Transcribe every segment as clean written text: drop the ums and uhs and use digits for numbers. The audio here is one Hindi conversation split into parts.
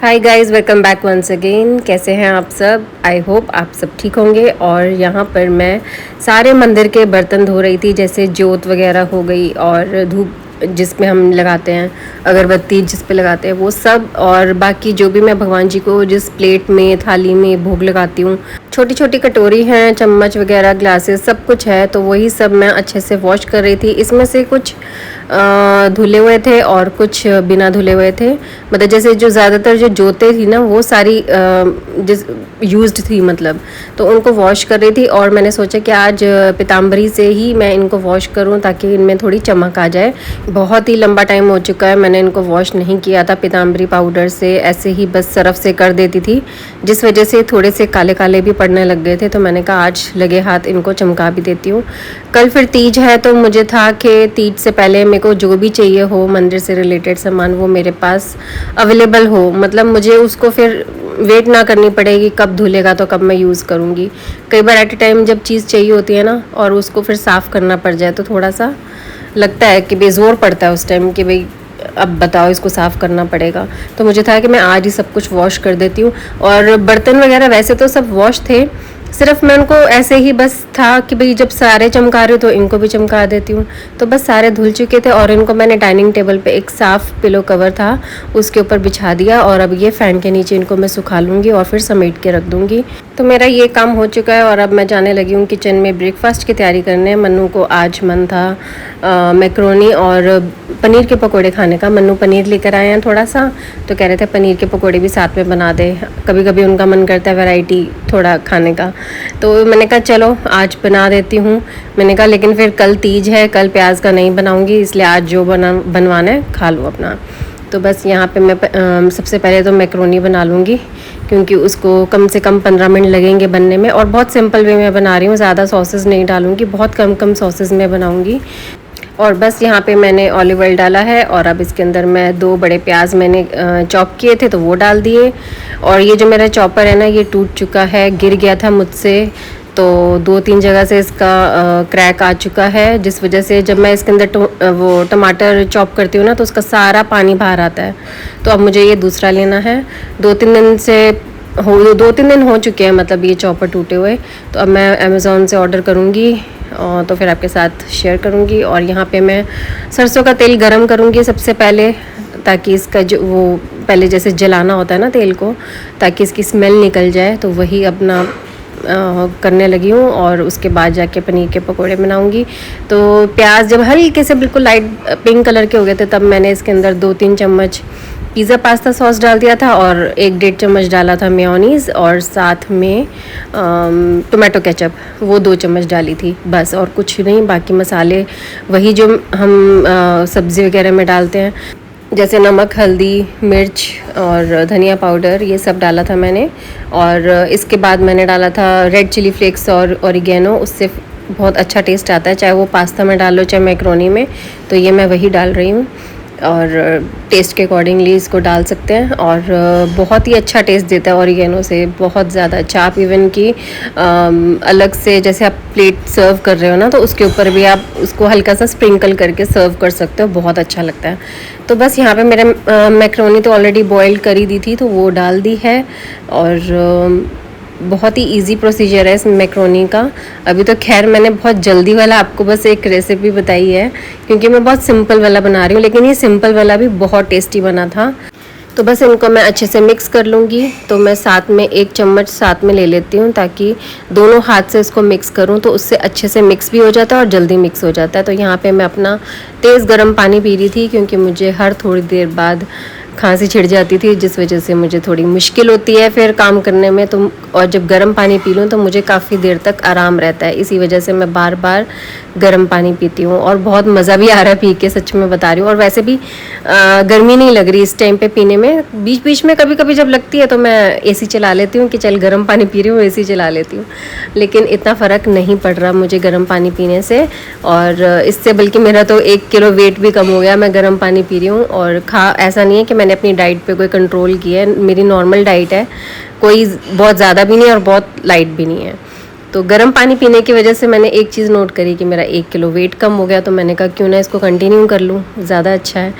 हाय guys, welcome back once again. कैसे हैं आप सब? आई होप आप सब ठीक होंगे। और यहाँ पर मैं सारे मंदिर के बर्तन धो रही थी, जैसे जोत वगैरह हो गई और धूप जिसमें हम लगाते हैं, अगरबत्ती जिस पे लगाते हैं वो सब, और बाकी जो भी मैं भगवान जी को जिस प्लेट में थाली में भोग लगाती हूँ, छोटी छोटी कटोरी हैं, चम्मच वगैरह, ग्लासेस, सब कुछ है। तो वही सब मैं अच्छे से वॉश कर रही थी। इसमें से कुछ धुले हुए थे और कुछ बिना धुले हुए थे। मतलब जैसे जो ज़्यादातर जो जोतें थी ना वो सारी जिस यूज्ड थी, मतलब तो उनको वॉश कर रही थी। और मैंने सोचा कि आज पीताम्बरी से ही मैं इनको वॉश करूं ताकि इनमें थोड़ी चमक आ जाए। बहुत ही लंबा टाइम हो चुका है मैंने इनको वॉश नहीं किया था पीताम्बरी पाउडर से, ऐसे ही बस सरफ से कर देती थी, जिस वजह से थोड़े से काले काले भी पड़ने लग गए थे। तो मैंने कहा आज लगे हाथ इनको चमका भी देती हूँ। कल फिर तीज है, तो मुझे था कि तीज से पहले मेरे को जो भी चाहिए हो मंदिर से रिलेटेड सामान वो मेरे पास अवेलेबल हो, मतलब मुझे उसको फिर वेट ना करनी पड़ेगी कब धुलेगा तो कब मैं यूज़ करूँगी। कई बार एट ए टाइम जब चीज़ चाहिए होती है ना और उसको फिर साफ़ करना पड़ जाए तो थोड़ा सा लगता है कि बेज़ोर पड़ता है उस टाइम कि भाई अब बताओ इसको साफ़ करना पड़ेगा। तो मुझे था कि मैं आज ही सब कुछ वॉश कर देती हूँ। और बर्तन वगैरह वैसे तो सब वॉश थे, सिर्फ मैं उनको ऐसे ही बस था कि भाई जब सारे चमका रहे हो तो इनको भी चमका देती हूँ। तो बस सारे धुल चुके थे और इनको मैंने डाइनिंग टेबल पे एक साफ़ पिलो कवर था उसके ऊपर बिछा दिया। और अब ये फ़ैन के नीचे इनको मैं सुखा लूँगी और फिर समेट के रख दूँगी। तो मेरा ये काम हो चुका है और अब मैं जाने लगी हूँ किचन में ब्रेकफास्ट की तैयारी करने। मन्नू को आज मन था मैक्रोनी और पनीर के पकोड़े खाने का। मन्नू पनीर लेकर आए हैं थोड़ा सा, तो कह रहे थे पनीर के पकोड़े भी साथ में बना दे। कभी कभी उनका मन करता है वैरायटी थोड़ा खाने का, तो मैंने कहा चलो आज बना देती हूँ। मैंने कहा लेकिन फिर कल तीज है, कल प्याज का नहीं बनाऊँगी, इसलिए आज जो बनवाना है खा लो अपना। तो बस यहाँ पे मैं सबसे पहले तो मैक्रोनी बना लूँगी, क्योंकि उसको कम से कम 15 मिनट लगेंगे बनने में। और बहुत सिंपल वे में बना रही हूँ, ज़्यादा सॉसेस नहीं डालूँगी, बहुत कम कम सॉसेस में बनाऊँगी। और बस यहाँ पे मैंने ऑलिव ऑयल डाला है और अब इसके अंदर मैं 2 बड़े प्याज मैंने चॉप किए थे तो वो डाल दिए। और ये जो मेरा चॉपर है ना ये टूट चुका है, गिर गया था मुझसे, तो 2-3 जगह से इसका क्रैक आ चुका है, जिस वजह से जब मैं इसके अंदर वो टमाटर चॉप करती हूँ ना तो उसका सारा पानी बाहर आता है। तो अब मुझे ये दूसरा लेना है। 2-3 दिन हो चुके हैं मतलब ये चॉपर टूटे हुए। तो अब मैं अमेज़ॉन से ऑर्डर करूँगी और तो फिर आपके साथ शेयर करूँगी। और यहाँ पे मैं सरसों का तेल गरम करूँगी सबसे पहले, ताकि इसका जो वो पहले जैसे जलाना होता है ना तेल को, ताकि इसकी स्मेल निकल जाए। तो वही अपना करने लगी हूँ और उसके बाद जाके पनीर के पकोड़े बनाऊँगी। तो प्याज जब हल्के से बिल्कुल लाइट पिंक कलर के हो गए थे तब मैंने इसके अंदर 2-3 चम्मच पिज़्ज़ा पास्ता सॉस डाल दिया था और 1-1.5 चम्मच डाला था मेयोनीज़, और साथ में टोमेटो केचप वो 2 चम्मच डाली थी बस, और कुछ नहीं। बाकी मसाले वही जो हम सब्ज़ी वगैरह में डालते हैं, जैसे नमक, हल्दी, मिर्च और धनिया पाउडर, ये सब डाला था मैंने। और इसके बाद मैंने डाला था रेड चिली फ्लेक्स और ऑरिगेनो, उससे बहुत अच्छा टेस्ट आता है, चाहे वो पास्ता में डाल लो चाहे मैक्रोनी में। तो ये मैं वही डाल रही हूँ और टेस्ट के अकॉर्डिंगली इसको डाल सकते हैं। और बहुत ही अच्छा टेस्ट देता है ऑरिगेनो से, बहुत ज़्यादा अच्छा। आप इवन कि अलग से जैसे आप प्लेट सर्व कर रहे हो ना तो उसके ऊपर भी आप उसको हल्का सा स्प्रिंकल करके सर्व कर सकते हो, बहुत अच्छा लगता है। तो बस यहाँ पे मेरे मैक्रोनी तो ऑलरेडी बॉईल करी दी थी तो वो डाल दी है। और बहुत ही इजी प्रोसीजर है इस मैक्रोनी का। अभी तो खैर मैंने बहुत जल्दी वाला आपको बस एक रेसिपी बताई है, क्योंकि मैं बहुत सिंपल वाला बना रही हूँ, लेकिन ये सिंपल वाला भी बहुत टेस्टी बना था। तो बस इनको मैं अच्छे से मिक्स कर लूँगी। तो मैं साथ में 1 चम्मच साथ में ले लेती हूँ ताकि दोनों हाथ से इसको मिक्स करूँ तो उससे अच्छे से मिक्स भी हो जाता है और जल्दी मिक्स हो जाता है। तो यहाँ पे मैं अपना तेज़ गर्म पानी पी रही थी, क्योंकि मुझे हर थोड़ी देर बाद खांसी छिड़ जाती थी, जिस वजह से मुझे थोड़ी मुश्किल होती है फिर काम करने में। तो और जब गर्म पानी पी लूँ तो मुझे काफ़ी देर तक आराम रहता है, इसी वजह से मैं बार बार गर्म पानी पीती हूँ। और बहुत मज़ा भी आ रहा है पी के, सच में बता रही हूँ। और वैसे भी गर्मी नहीं लग रही इस टाइम पे पीने में। बीच बीच में कभी कभी जब लगती है तो मैं एसी चला लेती हूँ कि चल गर्म पानी पी रही हूँ, एसी चला लेती हूँ, लेकिन इतना फ़र्क नहीं पड़ रहा मुझे गर्म पानी पीने से। और इससे बल्कि मेरा तो 1 किलो वेट भी कम हो गया, मैं गर्म पानी पी रही हूँ। और ऐसा नहीं है कि मैंने अपनी डाइट पे कोई कंट्रोल किया है, मेरी नॉर्मल डाइट है, कोई बहुत ज़्यादा भी नहीं है और बहुत लाइट भी नहीं है। तो गर्म पानी पीने की वजह से मैंने एक चीज़ नोट करी कि मेरा 1 किलो वेट कम हो गया। तो मैंने कहा क्यों ना इसको कंटिन्यू कर लूँ, ज़्यादा अच्छा है।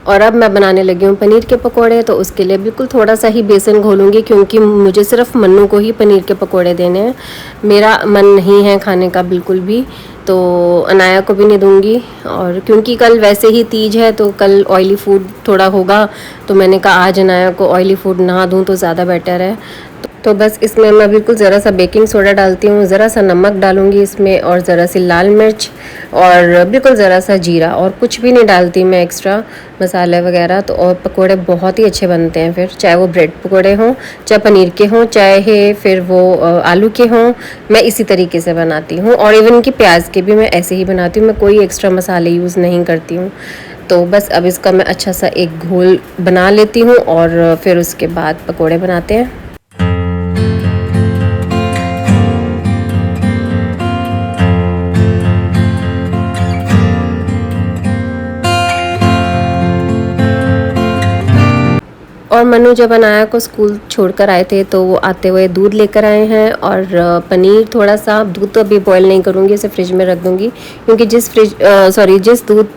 और अब मैं बनाने लगी हूँ पनीर के पकोड़े। तो उसके लिए बिल्कुल थोड़ा सा ही बेसन घोलूँगी, क्योंकि मुझे सिर्फ मन्नू को ही पनीर के पकोड़े देने हैं, मेरा मन नहीं है खाने का बिल्कुल भी, तो अनाया को भी नहीं दूँगी। और क्योंकि कल वैसे ही तीज है तो कल ऑयली फूड थोड़ा होगा, तो मैंने कहा आज अनाया को ऑयली फूड ना दूँ तो ज़्यादा बेटर है। तो बस इसमें मैं बिल्कुल ज़रा सा बेकिंग सोडा डालती हूँ, ज़रा सा नमक डालूँगी इसमें, और ज़रा सी लाल मिर्च, और बिल्कुल ज़रा सा जीरा, और कुछ भी नहीं डालती मैं एक्स्ट्रा मसाले वगैरह। तो और पकोड़े बहुत ही अच्छे बनते हैं फिर, चाहे वो ब्रेड पकोड़े हों, चाहे पनीर के हों, चाहे फिर वो आलू के हों, मैं इसी तरीके से बनाती हूँ। और इवन कि प्याज के भी मैं ऐसे ही बनाती हूँ, मैं कोई एक्स्ट्रा मसाले यूज़ नहीं करती हूँ। तो बस अब इसका मैं अच्छा सा एक घोल बना लेती हूँ और फिर उसके बाद पकोड़े बनाते हैं। और मनु जब अनाया को स्कूल छोड़कर आए थे तो वो आते हुए दूध लेकर आए हैं, और पनीर थोड़ा सा, दूध तो अभी बॉईल नहीं करूँगी, इसे फ्रिज में रख दूँगी, क्योंकि जिस दूध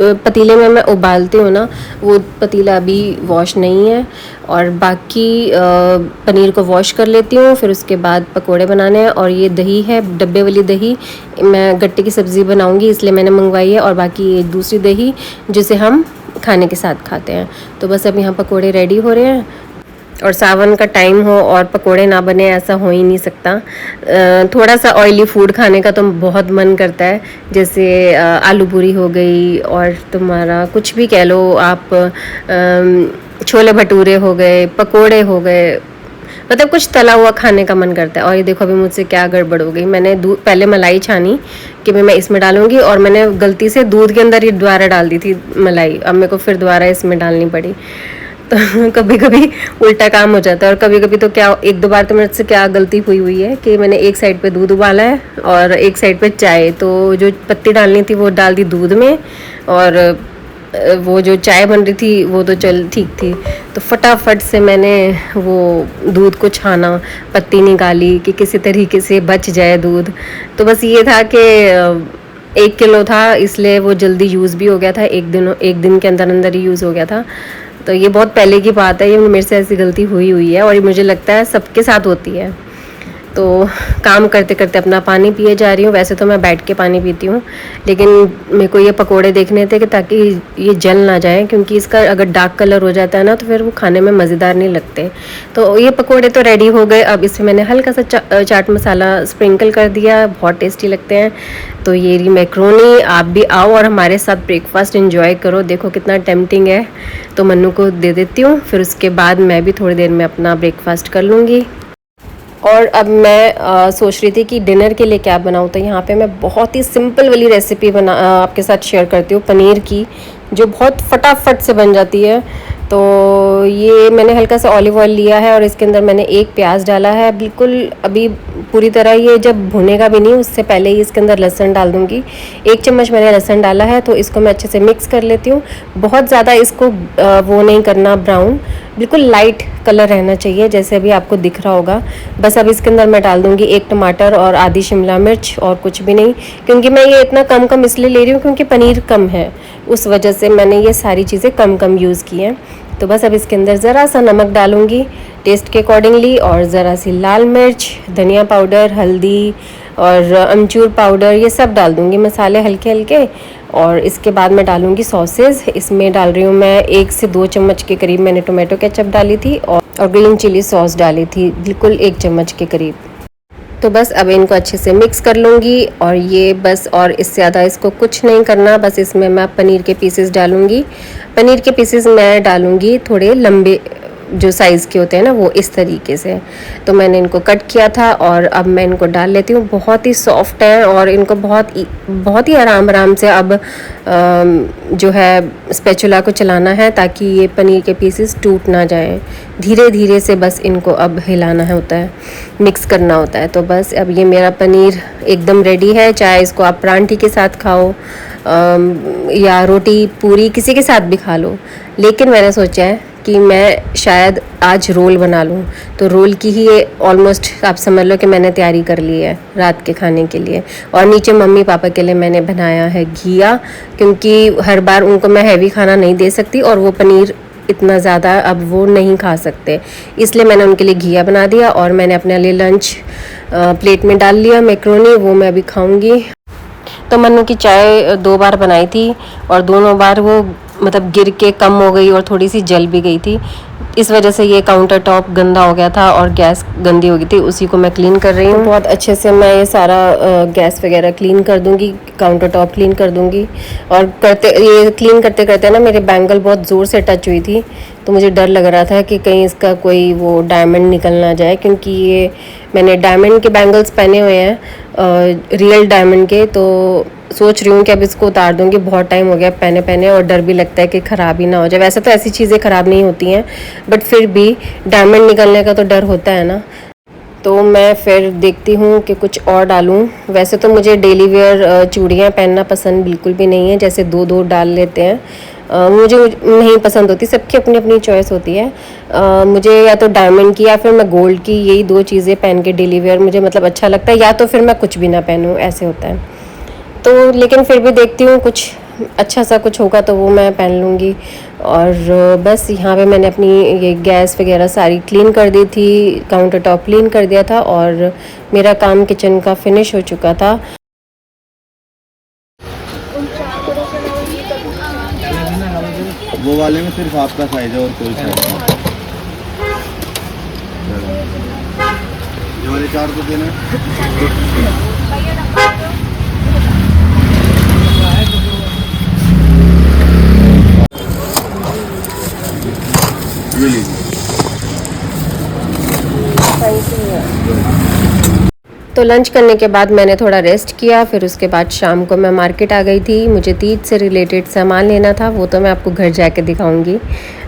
पतीले में मैं उबालती हूँ ना, वो पतीला अभी वॉश नहीं है। और बाकी पनीर को वॉश कर लेती हूँ, फिर उसके बाद पकोड़े बनाने हैं। और ये दही है, डब्बे वाली दही, मैं गट्टे की सब्ज़ी बनाऊँगी इसलिए मैंने मंगवाई है, और बाकी ये दूसरी दही जिसे हम खाने के साथ खाते हैं। तो बस अब यहाँ पकोड़े रेडी हो रहे हैं, और सावन का टाइम हो और पकोड़े ना बने ऐसा हो ही नहीं सकता। थोड़ा सा ऑयली फूड खाने का तो बहुत मन करता है, जैसे आलू पूरी हो गई, और तुम्हारा कुछ भी कह लो आप, छोले भटूरे हो गए, पकोड़े हो गए, मतलब कुछ तला हुआ खाने का मन करता है। और ये देखो अभी मुझसे क्या गड़बड़ हो गई, मैंने पहले मलाई छानी कि मैं इसमें डालूंगी, और मैंने गलती से दूध के अंदर ही दोबारा डाल दी थी मलाई, अब मेरे को फिर दोबारा इसमें डालनी पड़ी। तो कभी कभी उल्टा काम हो जाता है। और कभी कभी तो क्या, एक दो बार तो मेरे से क्या गलती हुई है कि मैंने एक साइड पे दूध उबाला है और एक साइड पे चाय, तो जो पत्ती डालनी थी वो डाल दी दूध में, और वो जो चाय बन रही थी वो तो चल ठीक थी। तो फटाफट से मैंने वो दूध को छाना, पत्ती निकाली कि किसी तरीके से बच जाए दूध। तो बस ये था कि 1 किलो था, इसलिए वो जल्दी यूज़ भी हो गया था, एक दिन के अंदर अंदर ही यूज़ हो गया था। तो ये बहुत पहले की बात है, ये मेरे से ऐसी गलती हुई है, और ये मुझे लगता है सबके साथ होती है। तो काम करते करते अपना पानी पिए जा रही हूँ। वैसे तो मैं बैठ के पानी पीती हूँ, लेकिन मेरे को ये पकोड़े देखने थे कि ताकि ये जल ना जाए, क्योंकि इसका अगर डार्क कलर हो जाता है ना तो फिर वो खाने में मज़ेदार नहीं लगते। तो ये पकोड़े तो रेडी हो गए। अब इसमें मैंने हल्का सा चाट मसाला स्प्रिंकल कर दिया, बहुत टेस्टी लगते हैं। तो ये रही मैक्रोनी, आप भी आओ और हमारे साथ ब्रेकफास्ट एंजॉय करो। देखो कितना टेम्पटिंग है। तो मन्नू को दे देती हूँ, फिर उसके बाद मैं भी थोड़ी देर में अपना ब्रेकफास्ट कर लूँगी। और अब मैं सोच रही थी कि डिनर के लिए क्या बनाऊँ। तो यहाँ पे मैं बहुत ही सिंपल वाली रेसिपी आपके साथ शेयर करती हूँ, पनीर की, जो बहुत फटाफट से बन जाती है। तो ये मैंने हल्का सा ऑलिव ऑयल लिया है, और इसके अंदर मैंने एक प्याज डाला है, बिल्कुल अभी पूरी तरह ये जब भुनेगा भी नहीं उससे पहले ही इसके अंदर लहसुन डाल दूँगी। 1 चम्मच मैंने लहसुन डाला है। तो इसको मैं अच्छे से मिक्स कर लेती हूँ। बहुत ज़्यादा इसको वो नहीं करना ब्राउन, बिल्कुल लाइट कलर रहना चाहिए, जैसे अभी आपको दिख रहा होगा। बस अब इसके अंदर मैं डाल दूँगी 1 टमाटर और आधी शिमला मिर्च, और कुछ भी नहीं, क्योंकि मैं ये इतना कम इसलिए ले रही हूँ क्योंकि पनीर कम है, उस वजह से मैंने ये सारी चीज़ें कम यूज़ की हैं। तो बस अब इसके अंदर ज़रा सा नमक डालूँगी टेस्ट के अकॉर्डिंगली, और ज़रा सी लाल मिर्च, धनिया पाउडर, हल्दी और अमचूर पाउडर, ये सब डाल दूँगी, मसाले हल्के हल्के। और इसके बाद मैं डालूँगी सॉसेज। इसमें डाल रही हूँ मैं 1 से 2 चम्मच के करीब मैंने टोमेटो केचप डाली थी, और ग्रीन चिली सॉस डाली थी, बिल्कुल 1 चम्मच के करीब। तो बस अब इनको अच्छे से मिक्स कर लूँगी, और ये बस, और इससे ज़्यादा इसको कुछ नहीं करना। बस इसमें मैं पनीर के पीसेस डालूँगी। पनीर के पीसेस मैं डालूँगी थोड़े लंबे, जो साइज़ के होते हैं ना, वो इस तरीके से। तो मैंने इनको कट किया था, और अब मैं इनको डाल लेती हूँ। बहुत ही सॉफ्ट हैं, और इनको बहुत ही आराम से अब जो है स्पैचुला को चलाना है, ताकि ये पनीर के पीसेस टूट ना जाएं। धीरे धीरे से बस इनको अब हिलाना होता है, मिक्स करना होता है। तो बस अब ये मेरा पनीर एकदम रेडी है। चाहे इसको आप परांठी के साथ खाओ, या रोटी पूरी किसी के साथ भी खा लो, लेकिन मैंने सोचा है कि मैं शायद आज रोल बना लूँ। तो रोल की ही ऑलमोस्ट आप समझ लो कि मैंने तैयारी कर ली है रात के खाने के लिए। और नीचे मम्मी पापा के लिए मैंने बनाया है घिया, क्योंकि हर बार उनको मैं हैवी खाना नहीं दे सकती और वो पनीर इतना ज़्यादा अब वो नहीं खा सकते, इसलिए मैंने उनके लिए घिया बना दिया। और मैंने अपने लिए लंच प्लेट में डाल लिया मैक्रोनी, वो मैं अभी खाऊंगी। तो मन्नू की चाय 2 बार बनाई थी और दोनों बार वो मतलब गिर के कम हो गई और थोड़ी सी जल भी गई थी। इस वजह से ये काउंटर टॉप गंदा हो गया था और गैस गंदी हो गई थी, उसी को मैं क्लीन कर रही हूँ। तो बहुत अच्छे से मैं ये सारा गैस वगैरह क्लीन कर दूँगी, काउंटर टॉप क्लीन कर दूँगी। और ये क्लीन करते करते ना मेरे बैंगल बहुत ज़ोर से टच हुई थी, तो मुझे डर लग रहा था कि कहीं इसका कोई वो डायमंड निकल ना जाए, क्योंकि ये मैंने डायमंड के बैंगल्स पहने हुए हैं, रियल डायमंड के। तो सोच रही हूँ कि अब इसको उतार दूँगी, बहुत टाइम हो गया पहने पहने और डर भी लगता है कि ख़राब ही ना हो जाए। वैसे तो ऐसी चीज़ें ख़राब नहीं होती हैं, बट फिर भी डायमंड निकलने का तो डर होता है ना। तो मैं फिर देखती हूँ कि कुछ और डालूँ। वैसे तो मुझे डेली वेयर चूड़ियाँ पहनना पसंद बिल्कुल भी नहीं है, जैसे 2-2 डाल लेते हैं, मुझे नहीं पसंद होती। सबकी अपनी अपनी चॉइस होती है। मुझे या तो डायमंड की या फिर मैं गोल्ड की, यही 2 चीज़ें पहन के डेली वेयर मुझे मतलब अच्छा लगता है, या तो फिर मैं कुछ भी ना पहनूँ, ऐसे होता है। तो लेकिन फिर भी देखती हूँ कुछ अच्छा सा कुछ होगा तो वो मैं पहन लूँगी। और बस यहाँ पे मैंने अपनी ये गैस वगैरह सारी क्लीन कर दी थी, काउंटर टॉप क्लीन कर दिया था और मेरा काम किचन का फिनिश हो चुका था। वो वाले में सिर्फ आपका साइज है और कोई साइज नहीं। ये वाले 4 को देना ये लीजिए। तो लंच करने के बाद मैंने थोड़ा रेस्ट किया, फिर उसके बाद शाम को मैं मार्केट आ गई थी। मुझे तीज से रिलेटेड सामान लेना था, वो तो मैं आपको घर जाके दिखाऊंगी।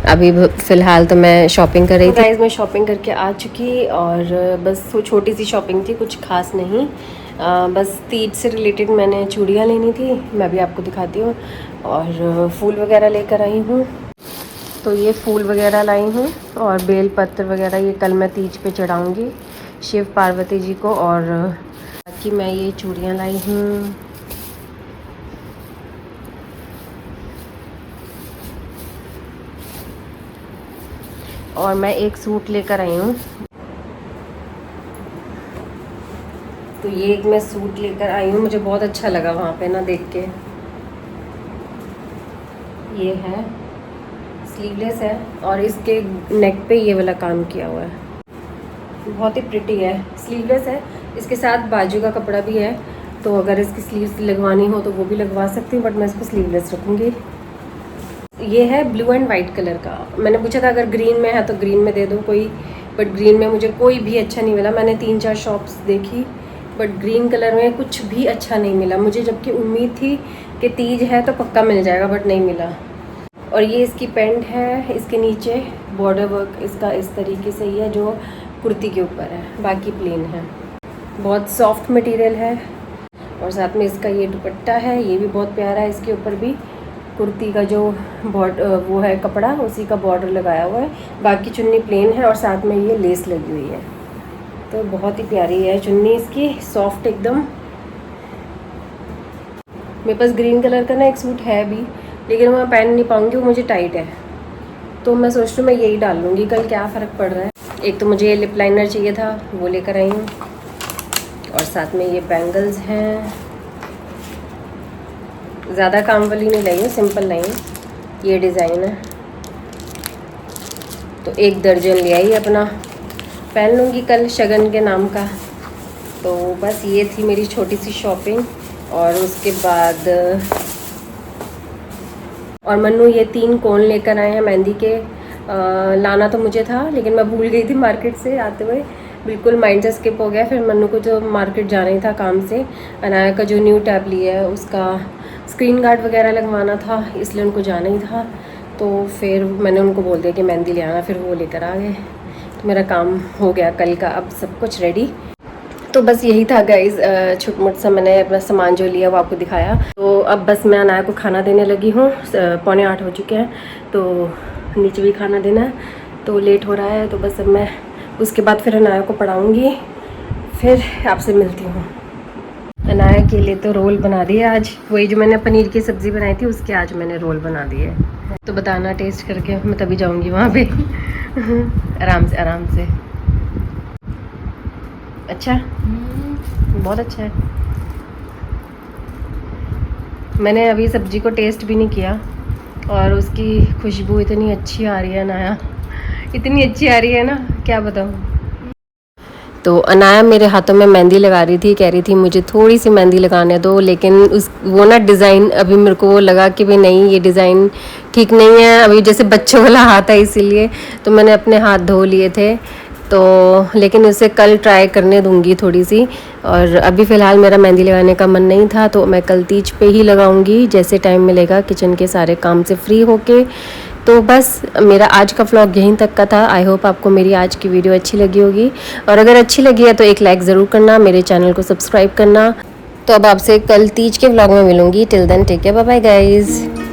अभी फ़िलहाल तो मैं शॉपिंग कर रही थी। गाइस मैं शॉपिंग करके आ चुकी और बस वो छोटी सी शॉपिंग थी, कुछ खास नहीं। बस तीज से रिलेटेड मैंने चूड़ियाँ लेनी थी, मैं भी आपको दिखाती हूँ। और फूल वगैरह लेकर आई हूँ। तो ये फूल वगैरह लाई हूँ और बेल पत्र वगैरह ये कल मैं तीज पे चढ़ाऊँगी शिव पार्वती जी को। और बाकी मैं ये चूड़ियाँ लाई हूँ। और मैं एक सूट लेकर आई हूँ। तो ये एक मैं सूट लेकर आई हूँ, मुझे बहुत अच्छा लगा वहाँ पे ना देख के। ये है, स्लीवलेस है और इसके नेक पे ये वाला काम किया हुआ है, बहुत ही प्रिटी है। स्लीवलेस है, इसके साथ बाजू का कपड़ा भी है, तो अगर इसकी स्लीव्स लगवानी हो तो वो भी लगवा सकती हूँ, बट मैं इसको स्लीवलेस रखूँगी। ये है ब्लू एंड वाइट कलर का। मैंने पूछा था अगर ग्रीन में है तो ग्रीन में दे दो कोई, बट ग्रीन में मुझे कोई भी अच्छा नहीं मिला। मैंने 3-4 शॉप्स देखी, बट ग्रीन कलर में कुछ भी अच्छा नहीं मिला मुझे, जबकि उम्मीद थी कि तीज है तो पक्का मिल जाएगा, बट नहीं मिला। और ये इसकी पैंट है, इसके नीचे बॉर्डर वर्क इसका इस तरीके से ही है जो कुर्ती के ऊपर है, बाकी प्लेन है। बहुत सॉफ्ट मटेरियल है। और साथ में इसका ये दुपट्टा है, ये भी बहुत प्यारा है। इसके ऊपर भी कुर्ती का जो वो है कपड़ा, उसी का बॉर्डर लगाया हुआ है। बाकी चुन्नी प्लेन है और साथ में ये लेस लगी हुई है। तो बहुत ही प्यारी है चुन्नी इसकी, सॉफ्ट एकदम। मेरे पास ग्रीन कलर का ना एक सूट है भी, लेकिन वो मैं पहन नहीं पाऊँगी, वो मुझे टाइट है। तो मैं सोच रही हूँ मैं यही डाल लूँगी, कल क्या फ़र्क पड़ रहा है। एक तो मुझे ये लिप लाइनर चाहिए था, वो लेकर आई हूँ। और साथ में ये बैंगल्स हैं, ज़्यादा काम वाली नहीं लाई हूँ, सिंपल लाई हूँ। ये डिज़ाइन है, तो 1 दर्जन ले आई अपना, पहन लूँगी कल शगन के नाम का। तो बस ये थी मेरी छोटी सी शॉपिंग। और उसके बाद और मन्नू ये 3 कोन लेकर आए हैं मेहंदी के। लाना तो मुझे था, लेकिन मैं भूल गई थी मार्केट से आते हुए, बिल्कुल माइंड से स्किप हो गया। फिर मन्नू को जो मार्केट जाना ही था काम से, अनाया का जो न्यू टैब लिया है उसका स्क्रीन गार्ड वगैरह लगवाना था, इसलिए उनको जाना ही था। तो फिर मैंने उनको बोल दिया कि मेहंदी ले आना, फिर वो लेकर आ गए। तो मेरा काम हो गया कल का, अब सब कुछ रेडी। तो बस यही था गाइज़, छोट मोट सा मैंने अपना सामान जो लिया वो आपको दिखाया। तो अब बस मैं अनाया को खाना देने लगी हूँ, 7:45 हो चुके हैं। तो नीचे भी खाना देना है, तो लेट हो रहा है। तो बस अब मैं उसके बाद फिर अनाया को पढ़ाऊँगी, फिर आपसे मिलती हूँ। अनाया के लिए तो रोल बना दिए आज, वही जो मैंने पनीर की सब्ज़ी बनाई थी उसके आज मैंने रोल बना दिए। तो बताना टेस्ट करके, मैं तभी जाऊँगी वहाँ पे। आराम से आराम से। अच्छा, बहुत अच्छा है। मैंने अभी सब्ज़ी को टेस्ट भी नहीं किया और उसकी खुशबू इतनी अच्छी आ रही है अनाया, इतनी अच्छी आ रही है ना, क्या बताऊँ। तो अनाया मेरे हाथों में मेहंदी लगा रही थी, कह रही थी मुझे थोड़ी सी मेहंदी लगाने दो, लेकिन वो ना डिज़ाइन अभी मेरे को लगा कि भाई नहीं, ये डिज़ाइन ठीक नहीं है, अभी जैसे बच्चों वाला हाथ है, इसीलिए तो मैंने अपने हाथ धो लिए थे। तो लेकिन उसे कल ट्राई करने दूंगी थोड़ी सी, और अभी फ़िलहाल मेरा मेहंदी लगाने का मन नहीं था, तो मैं कल तीज पे ही लगाऊंगी जैसे टाइम मिलेगा किचन के सारे काम से फ्री होके। तो बस मेरा आज का व्लॉग यहीं तक का था। आई होप आपको मेरी आज की वीडियो अच्छी लगी होगी, और अगर अच्छी लगी है तो एक लाइक ज़रूर करना, मेरे चैनल को सब्सक्राइब करना। तो अब आपसे कल तीज के व्लॉग में मिलूंगी। Till then take care, bye bye guys.